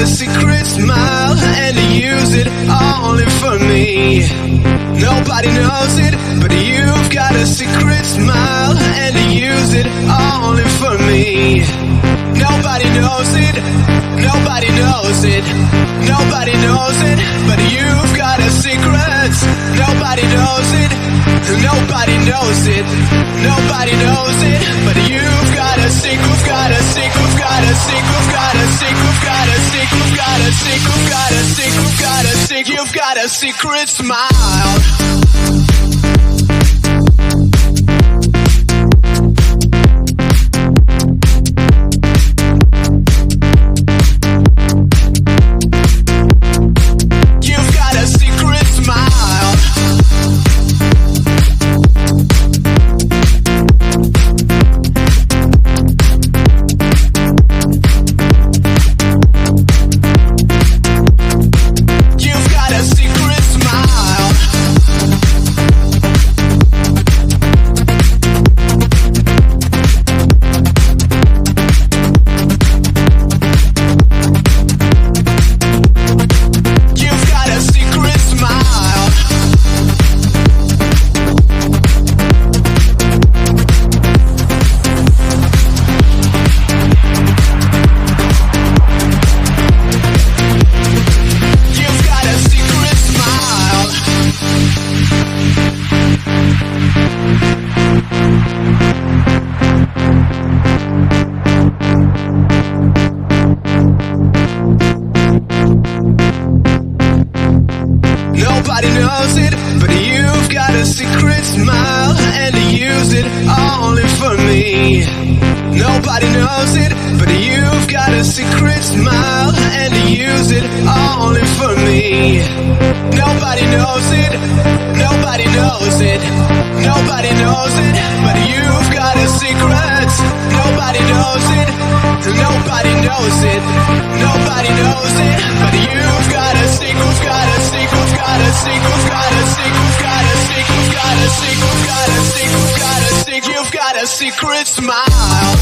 a secret smile, and you use it only for me. Nobody knows it, but you've got a secret smile, and you use it only for me. Nobody knows it, nobody knows it, nobody knows it, but you've got a secret. Nobody knows it, nobody knows it, nobody knows it, but you've got a secret, got a secret, got a secret, got a secret, got a secret, got a secret, got a secret, got a secret, you've got a secret smile. Nobody knows it, but you've got a secret smile, and you use it only for me. Nobody knows it, but you've got a secret smile, and you use it only for me. Nobody knows it, nobody knows it, nobody knows it, but you've got a secret. Nobody knows it, nobody knows it, nobody knows it, but you've got a secret, got a secret, got a secret, got a secret, got a secret, got a secret, got a secret, got a secret, you've got a secret smile.